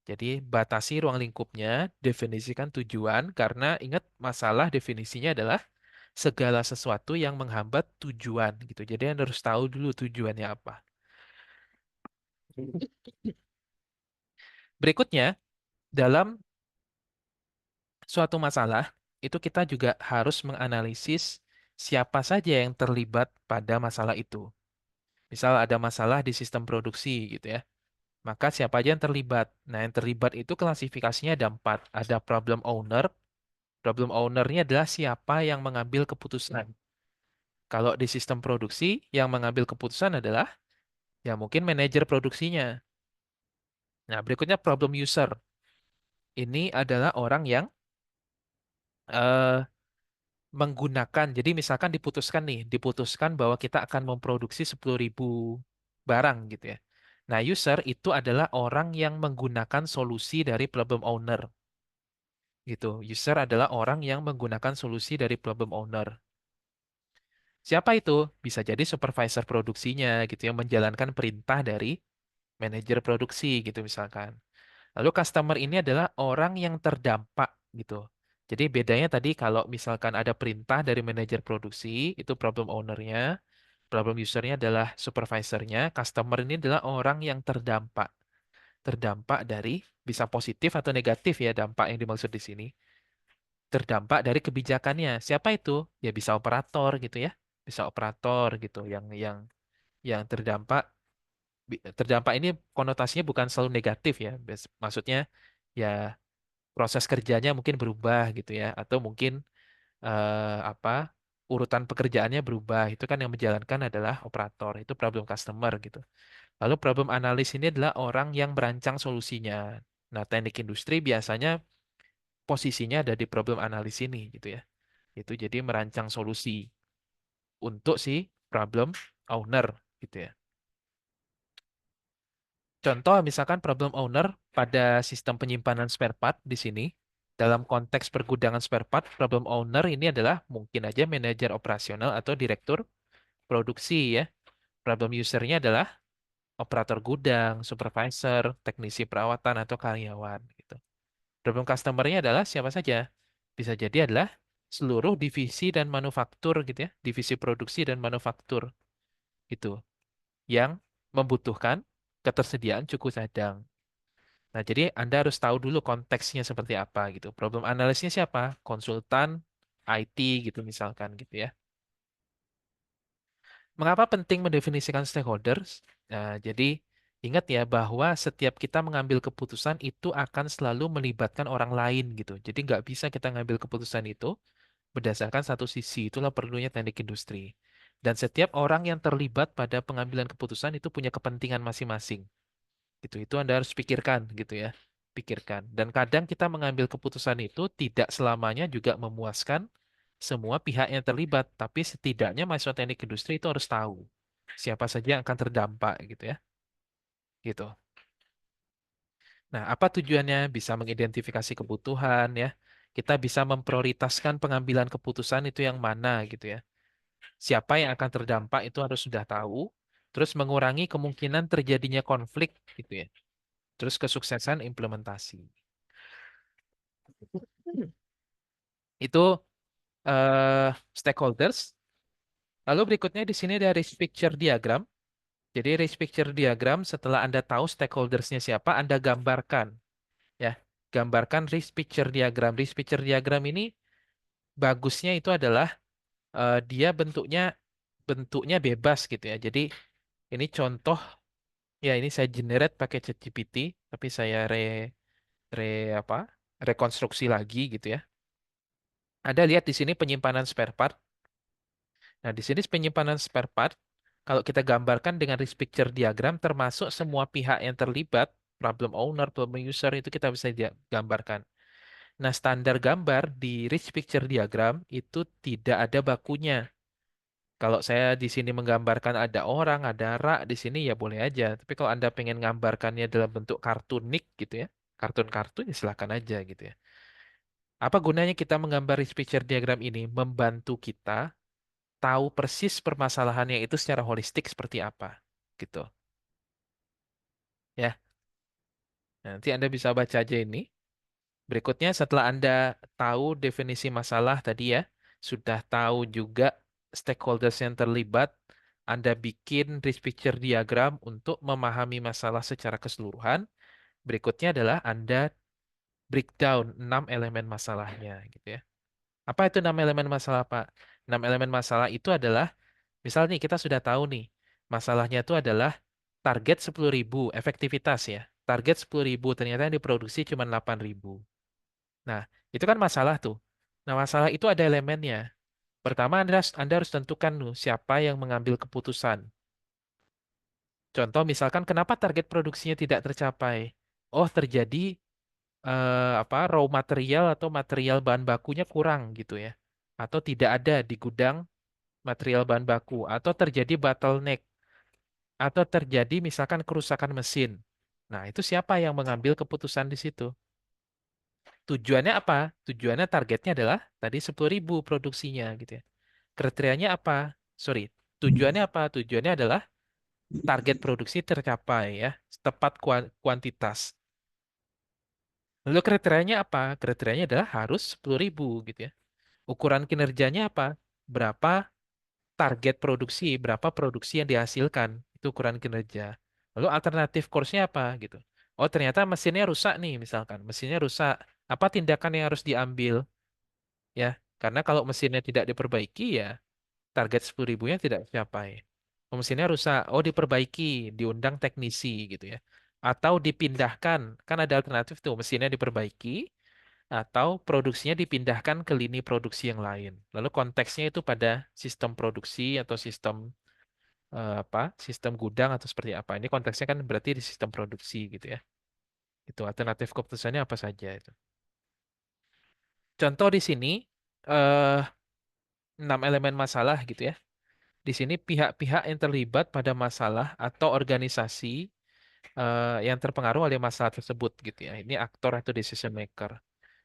Jadi, batasi ruang lingkupnya, definisikan tujuan, karena ingat masalah definisinya adalah segala sesuatu yang menghambat tujuan gitu. Jadi, Anda harus tahu dulu tujuannya apa. Berikutnya, dalam suatu masalah, itu kita juga harus menganalisis siapa saja yang terlibat pada masalah itu. Misal ada masalah di sistem produksi gitu ya. Maka siapa aja yang terlibat? Nah, yang terlibat itu klasifikasinya ada 4. Ada problem owner. Problem owner-nya adalah siapa yang mengambil keputusan. Kalau di sistem produksi, yang mengambil keputusan adalah ya mungkin manajer produksinya. Nah, berikutnya problem user. Ini adalah orang yang eh, menggunakan. Jadi misalkan diputuskan bahwa kita akan memproduksi 10.000 barang gitu ya. Nah, user itu adalah orang yang menggunakan solusi dari problem owner. Gitu. User adalah orang yang menggunakan solusi dari problem owner. Siapa itu? Bisa jadi supervisor produksinya gitu yang menjalankan perintah dari manajer produksi gitu misalkan. Lalu customer ini adalah orang yang terdampak gitu. Jadi bedanya tadi kalau misalkan ada perintah dari manajer produksi, itu problem owner-nya, problem user-nya adalah supervisor-nya, customer ini adalah orang yang terdampak. Terdampak dari bisa positif atau negatif ya dampak yang dimaksud di sini. Terdampak dari kebijakannya. Siapa itu? Ya bisa operator gitu ya. Bisa operator gitu yang terdampak terdampak ini konotasinya bukan selalu negatif ya. Maksudnya ya proses kerjanya mungkin berubah gitu ya atau mungkin apa urutan pekerjaannya berubah. Itu kan yang menjalankan adalah operator. Itu problem customer gitu. Lalu problem analis ini adalah orang yang merancang solusinya. Nah, teknik industri biasanya posisinya ada di problem analis ini gitu ya. Itu jadi merancang solusi untuk si problem owner gitu ya. Contoh misalkan problem owner pada sistem penyimpanan spare part di sini. Dalam konteks pergudangan spare part, problem owner ini adalah mungkin aja manajer operasional atau direktur produksi ya. Problem usernya adalah operator gudang, supervisor, teknisi perawatan atau karyawan gitu. Problem customer-nya adalah siapa saja? Bisa jadi adalah seluruh divisi dan manufaktur gitu ya, divisi produksi dan manufaktur itu yang membutuhkan ketersediaan cukup cadang. Nah, jadi Anda harus tahu dulu konteksnya seperti apa gitu. Problem analisnya siapa? Konsultan, IT gitu misalkan gitu ya. Mengapa penting mendefinisikan stakeholders? Nah, jadi ingat ya bahwa setiap kita mengambil keputusan itu akan selalu melibatkan orang lain gitu. Jadi nggak bisa kita ngambil keputusan itu berdasarkan satu sisi. Itulah perlunya teknik industri. Dan setiap orang yang terlibat pada pengambilan keputusan itu punya kepentingan masing-masing. Itu Anda harus pikirkan gitu ya. Pikirkan. Dan kadang kita mengambil keputusan itu tidak selamanya juga memuaskan semua pihak yang terlibat, tapi setidaknya mahasiswa teknik industri itu harus tahu siapa saja yang akan terdampak gitu ya. Gitu. Nah, apa tujuannya? Bisa mengidentifikasi kebutuhan ya. Kita bisa memprioritaskan pengambilan keputusan itu yang mana gitu ya. Siapa yang akan terdampak itu harus sudah tahu. Terus mengurangi kemungkinan terjadinya konflik gitu ya. Terus kesuksesan implementasi. Itu stakeholders. Lalu berikutnya di sini ada risk picture diagram. Jadi risk picture diagram setelah Anda tahu stakeholdersnya siapa, Anda gambarkan ya. Gambarkan risk picture diagram. Risk picture diagram ini bagusnya itu adalah dia bentuknya bentuknya bebas gitu ya. Jadi ini contoh ya ini saya generate pakai ChatGPT tapi saya re apa? Rekonstruksi lagi gitu ya. Anda lihat di sini penyimpanan spare part. Nah, di sini penyimpanan spare part, kalau kita gambarkan dengan risk picture diagram, termasuk semua pihak yang terlibat, problem owner, problem user, itu kita bisa gambarkan. Nah, standar gambar di risk picture diagram itu tidak ada bakunya. Kalau saya di sini menggambarkan ada orang, ada rak di sini ya boleh aja. Tapi kalau Anda pengen gambarkannya dalam bentuk kartunik gitu ya, kartun-kartun ya silakan aja gitu ya. Apa gunanya kita menggambar risk picture diagram ini? Membantu kita tahu persis permasalahannya itu secara holistik seperti apa gitu ya. Nanti Anda bisa baca aja ini. Berikutnya setelah Anda tahu definisi masalah tadi ya, sudah tahu juga stakeholders yang terlibat, Anda bikin risk picture diagram untuk memahami masalah secara keseluruhan. Berikutnya adalah Anda breakdown 6 elemen masalahnya gitu ya. Apa itu 6 elemen masalah, Pak? 6 elemen masalah itu adalah misal nih kita sudah tahu nih, masalahnya itu adalah target 10.000 efektivitas ya. Target 10.000 ternyata yang diproduksi cuma 8.000. Nah, itu kan masalah tuh. Nah, masalah itu ada elemennya. Pertama, Anda harus tentukan tuh siapa yang mengambil keputusan. Contoh misalkan kenapa target produksinya tidak tercapai? Oh, terjadi apa raw material atau material bahan bakunya kurang gitu ya. Atau tidak ada di gudang material bahan baku atau terjadi bottleneck atau terjadi misalkan kerusakan mesin. Nah, itu siapa yang mengambil keputusan di situ? Tujuannya apa? Tujuannya targetnya adalah tadi 10.000 produksinya gitu ya. Kriterianya apa? Sorry, tujuannya apa? Tujuannya adalah target produksi tercapai ya, tepat kuantitas. Lalu kriterianya apa? Kriterianya adalah harus 10.000 gitu ya. Ukuran kinerjanya apa? Berapa target produksi, berapa produksi yang dihasilkan. Itu ukuran kinerja. Lalu alternatif course-nya apa gitu. Oh, ternyata mesinnya rusak nih misalkan. Mesinnya rusak. Apa tindakan yang harus diambil ya? Karena kalau mesinnya tidak diperbaiki ya target 10.000-nya tidak tercapai. Oh, mesinnya rusak. Oh, diperbaiki, diundang teknisi gitu ya. Atau dipindahkan. Kan ada alternatif tuh, mesinnya diperbaiki atau produksinya dipindahkan ke lini produksi yang lain. Lalu konteksnya itu pada sistem produksi atau sistem apa? Sistem gudang atau seperti apa. Ini konteksnya kan berarti di sistem produksi gitu ya. Itu alternatif keputusannya apa saja itu. Contoh di sini eh 6 elemen masalah gitu ya. Di sini pihak-pihak yang terlibat pada masalah atau organisasi yang terpengaruh oleh masalah tersebut gitu ya. Ini aktor atau decision maker.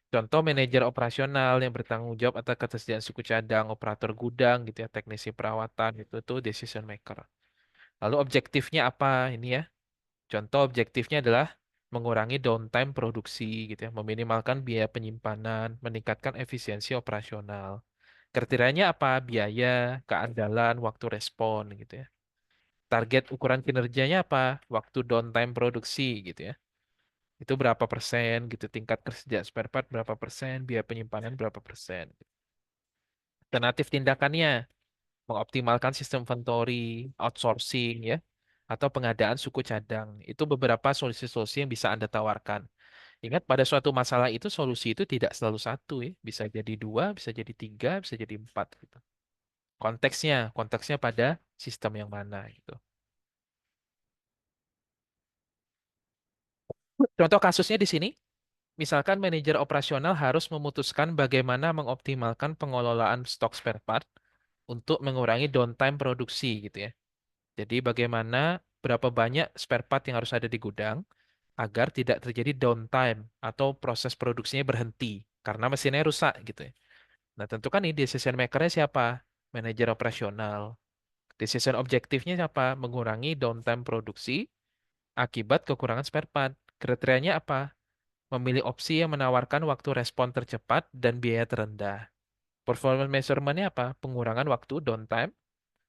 Contoh manajer operasional yang bertanggung jawab atas ketersediaan suku cadang, operator gudang gitu ya, teknisi perawatan itu tuh decision maker. Lalu objektifnya apa ini ya? Contoh objektifnya adalah mengurangi downtime produksi gitu ya, meminimalkan biaya penyimpanan, meningkatkan efisiensi operasional. Kriterianya apa? Biaya, keandalan, waktu respon gitu ya. Target ukuran kinerjanya apa? Waktu downtime produksi gitu ya. Itu berapa persen gitu, tingkat ketersediaan spare part berapa persen, biaya penyimpanan berapa persen. Alternatif tindakannya, mengoptimalkan sistem inventory, outsourcing ya, atau pengadaan suku cadang. Itu beberapa solusi-solusi yang bisa Anda tawarkan. Ingat pada suatu masalah itu solusi itu tidak selalu satu ya, bisa jadi dua, bisa jadi tiga, bisa jadi empat gitu. Konteksnya pada sistem yang mana gitu. Contoh kasusnya di sini, misalkan manajer operasional harus memutuskan bagaimana mengoptimalkan pengelolaan stok spare part untuk mengurangi downtime produksi gitu ya. Jadi bagaimana berapa banyak spare part yang harus ada di gudang agar tidak terjadi downtime atau proses produksinya berhenti karena mesinnya rusak gitu ya. Nah, tentu kan ini decision maker-nya siapa? Manajer operasional. Decision objektifnya siapa? Mengurangi downtime produksi akibat kekurangan spare part. Kriterianya apa? Memilih opsi yang menawarkan waktu respon tercepat dan biaya terendah. Performance measurement-nya apa? Pengurangan waktu downtime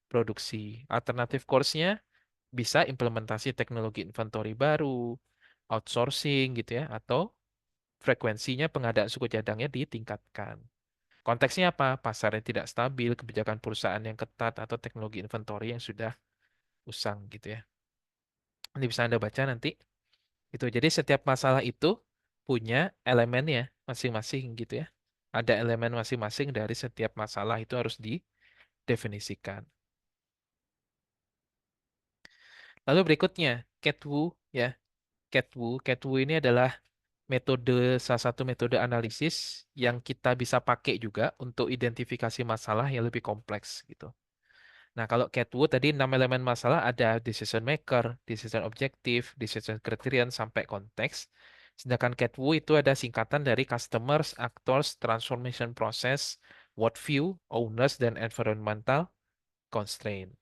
produksi. Alternatif course-nya bisa implementasi teknologi inventory baru, outsourcing gitu ya, atau frekuensinya pengadaan suku cadangnya ditingkatkan. Konteksnya apa? Pasar yang tidak stabil, kebijakan perusahaan yang ketat, atau teknologi inventory yang sudah usang gitu ya. Ini bisa Anda baca nanti. Itu. Jadi setiap masalah itu punya elemennya masing-masing gitu ya. Ada elemen masing-masing dari setiap masalah itu harus didefinisikan. Lalu berikutnya, CAT-WU ya. CAT-WU ini adalah metode salah satu metode analisis yang kita bisa pakai juga untuk identifikasi masalah yang lebih kompleks gitu. Nah, kalau CAT-WU tadi 6 elemen masalah ada decision maker, decision objective, decision criterion sampai konteks. Sedangkan CAT-WU itu ada singkatan dari customers, actors, transformation process, worldview, owners, dan environmental constraint.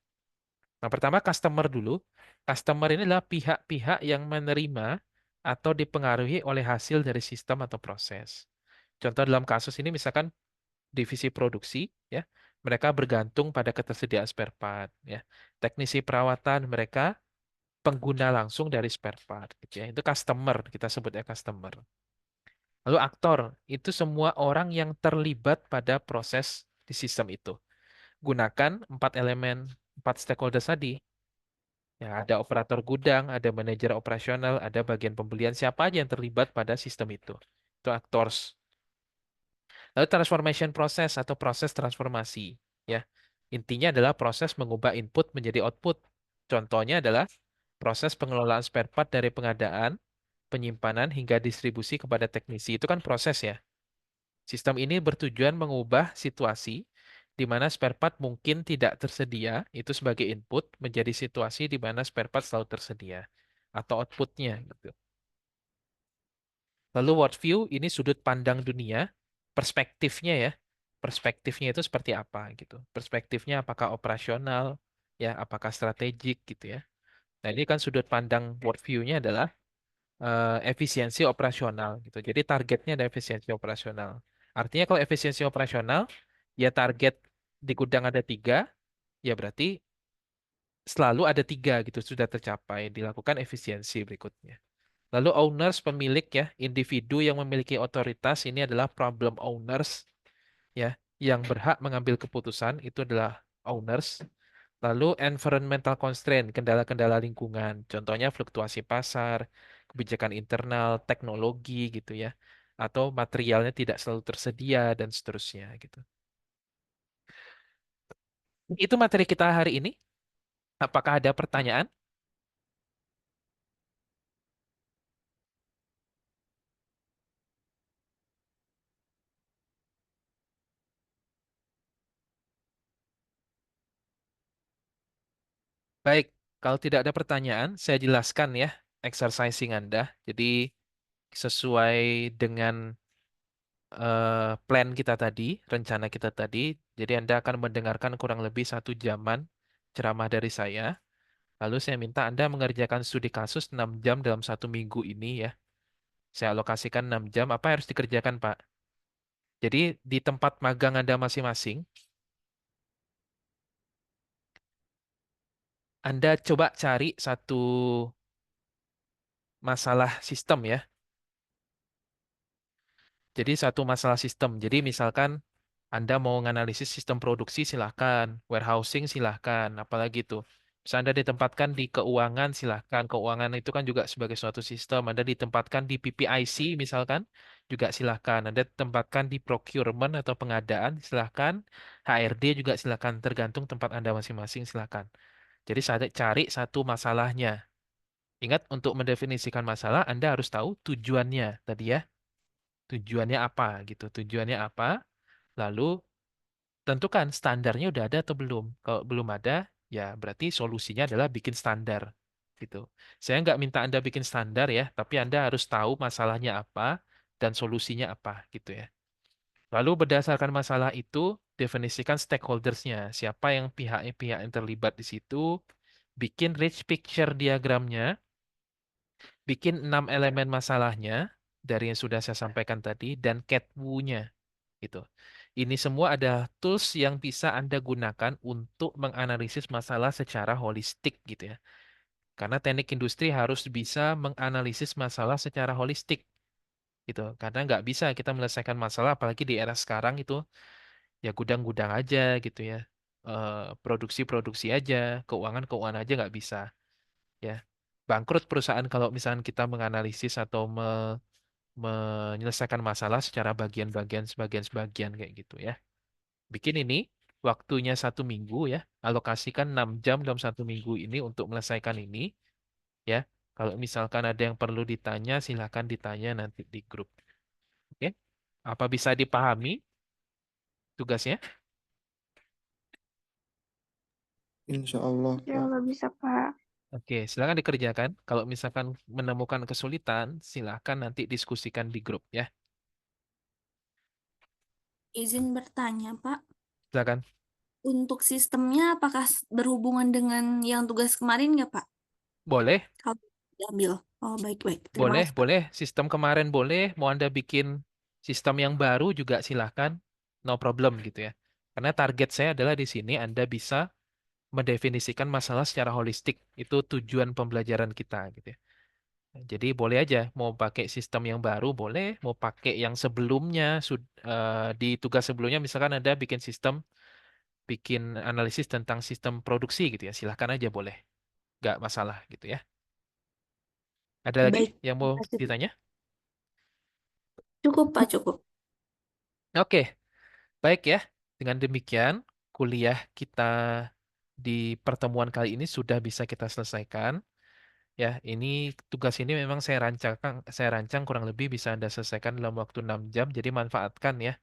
Nah, pertama customer dulu. Customer ini adalah pihak-pihak yang menerima atau dipengaruhi oleh hasil dari sistem atau proses. Contoh dalam kasus ini misalkan divisi produksi, ya, mereka bergantung pada ketersediaan spare part, ya. Teknisi perawatan mereka pengguna langsung dari spare part, gitu ya. Itu customer, kita sebutnya customer. Lalu aktor, itu semua orang yang terlibat pada proses di sistem itu. Gunakan 4 elemen, 4 stakeholder tadi. Ya, ada operator gudang, ada manajer operasional, ada bagian pembelian, siapa aja yang terlibat pada sistem itu. Itu actors. Lalu transformation process atau proses transformasi, ya. Intinya adalah proses mengubah input menjadi output. Contohnya adalah proses pengelolaan spare part dari pengadaan, penyimpanan hingga distribusi kepada teknisi. Itu kan proses ya. Sistem ini bertujuan mengubah situasi di mana spare part mungkin tidak tersedia, itu sebagai input menjadi situasi di mana spare part selalu tersedia atau outputnya gitu. Lalu worldview ini sudut pandang dunia, perspektifnya ya. Perspektifnya itu seperti apa gitu. Perspektifnya apakah operasional, ya, apakah strategik gitu ya. Nah, ini kan sudut pandang worldview-nya adalah efisiensi operasional gitu. Jadi targetnya ada efisiensi operasional. Artinya kalau efisiensi operasional, ya target di gudang ada 3, ya berarti selalu ada 3 gitu sudah tercapai. Dilakukan efisiensi berikutnya. Lalu owners, pemilik ya, individu yang memiliki otoritas ini adalah problem owners ya, yang berhak mengambil keputusan itu adalah owners. Lalu environmental constraint, kendala-kendala lingkungan, contohnya fluktuasi pasar, kebijakan internal, teknologi gitu ya, atau materialnya tidak selalu tersedia dan seterusnya gitu. Itu materi kita hari ini. Apakah ada pertanyaan? Baik, kalau tidak ada pertanyaan, saya jelaskan ya exercising Anda. Jadi sesuai dengan plan kita tadi, rencana kita tadi. Jadi Anda akan mendengarkan kurang lebih 1 jaman ceramah dari saya. Lalu saya minta Anda mengerjakan studi kasus 6 jam dalam 1 minggu ini ya. Saya alokasikan 6 jam. Apa yang harus dikerjakan, Pak? Jadi di tempat magang Anda masing-masing, Anda coba cari satu masalah sistem ya. Jadi satu masalah sistem. Jadi misalkan Anda mau menganalisis sistem produksi silahkan, warehousing silahkan, apalagi itu. Bisa Anda ditempatkan di keuangan silahkan. Keuangan itu kan juga sebagai suatu sistem. Anda ditempatkan di PPIC misalkan juga silahkan. Anda ditempatkan di procurement atau pengadaan silahkan. HRD juga silahkan. Tergantung tempat Anda masing-masing silahkan. Jadi saya cari satu masalahnya. Ingat untuk mendefinisikan masalah Anda harus tahu tujuannya tadi ya. Tujuannya apa gitu. Tujuannya apa? Lalu tentukan standarnya udah ada atau belum. Kalau belum ada, ya berarti solusinya adalah bikin standar gitu. Saya nggak minta Anda bikin standar ya, tapi Anda harus tahu masalahnya apa dan solusinya apa gitu ya. Lalu berdasarkan masalah itu, definisikan stakeholders-nya. Siapa yang pihak-pihak yang terlibat di situ, bikin rich picture diagramnya, bikin 6 elemen masalahnya dari yang sudah saya sampaikan tadi, dan cat nya gitu. Ini semua adalah tools yang bisa Anda gunakan untuk menganalisis masalah secara holistik gitu ya. Karena teknik industri harus bisa menganalisis masalah secara holistik gitu. Karena nggak bisa kita menyelesaikan masalah apalagi di era sekarang itu ya gudang-gudang aja gitu ya. Produksi-produksi aja, keuangan-keuangan aja nggak bisa ya. Bangkrut perusahaan kalau misalnya kita menganalisis atau menyelesaikan masalah secara bagian-bagian, sebagian-sebagian kayak gitu ya. Bikin ini waktunya 1 minggu ya. Alokasikan 6 jam dalam 1 minggu ini untuk menyelesaikan ini ya. Kalau misalkan ada yang perlu ditanya, silakan ditanya nanti di grup. Oke? Apa bisa dipahami tugasnya? Insya Allah, Ya Pak. Allah bisa, Pak. Oke, silakan dikerjakan. Kalau misalkan menemukan kesulitan, silakan nanti diskusikan di grup ya. Izin bertanya, Pak. Silakan. Untuk sistemnya apakah berhubungan dengan yang tugas kemarin nggak, Pak? Boleh, Kalau diambil. Oh, baik-baik. Terima boleh, kasih, Pak. boleh. Sistem kemarin boleh. Mau Anda bikin sistem yang baru juga silakan. No problem gitu ya. Karena target saya adalah di sini Anda bisa mendefinisikan masalah secara holistik. Itu tujuan pembelajaran kita gitu ya. Jadi boleh aja mau pakai sistem yang baru boleh, mau pakai yang sebelumnya di tugas sebelumnya misalkan ada bikin sistem, bikin analisis tentang sistem produksi gitu ya. Silahkan aja boleh, nggak masalah gitu ya. Ada lagi Baik. yang Terima mau kasih, Pak. ditanya? Cukup, Pak, cukup. Oke, baik ya. Dengan demikian kuliah kita di pertemuan kali ini sudah bisa kita selesaikan. Ya, ini tugas ini memang saya rancang kurang lebih bisa Anda selesaikan dalam waktu 6 jam, jadi manfaatkan ya.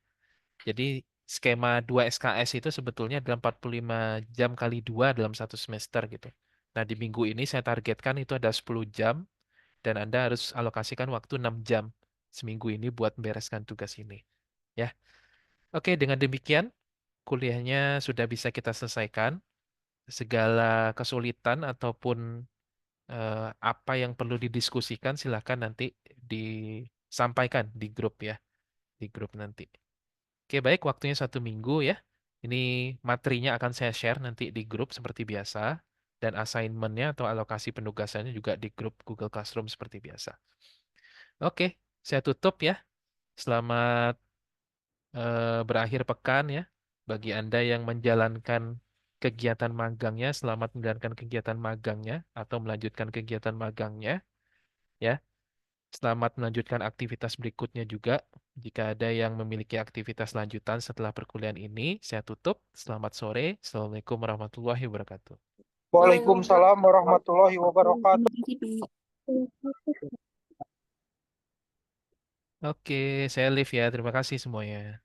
Jadi skema 2 SKS itu sebetulnya dalam 45 jam kali 2 dalam 1 semester gitu. Nah, di minggu ini saya targetkan itu ada 10 jam dan Anda harus alokasikan waktu 6 jam seminggu ini buat membereskan tugas ini. Ya, oke dengan demikian kuliahnya sudah bisa kita selesaikan. Segala kesulitan ataupun Apa yang perlu didiskusikan silahkan nanti disampaikan di grup ya, di grup nanti. Oke, baik, waktunya 1 minggu ya. Ini materinya akan saya share nanti di grup seperti biasa, dan assignmentnya atau alokasi penugasannya juga di grup Google Classroom seperti biasa. Oke, saya tutup ya. Selamat berakhir pekan ya. Bagi Anda yang menjalankan kegiatan magangnya, selamat menjalankan kegiatan magangnya atau melanjutkan kegiatan magangnya ya. Selamat melanjutkan aktivitas berikutnya juga. Jika ada yang memiliki aktivitas lanjutan setelah perkuliahan ini, saya tutup. Selamat sore. Assalamualaikum warahmatullahi wabarakatuh. Waalaikumsalam warahmatullahi wabarakatuh. Terima kasih, Pak. Oke, saya live ya. Terima kasih semuanya.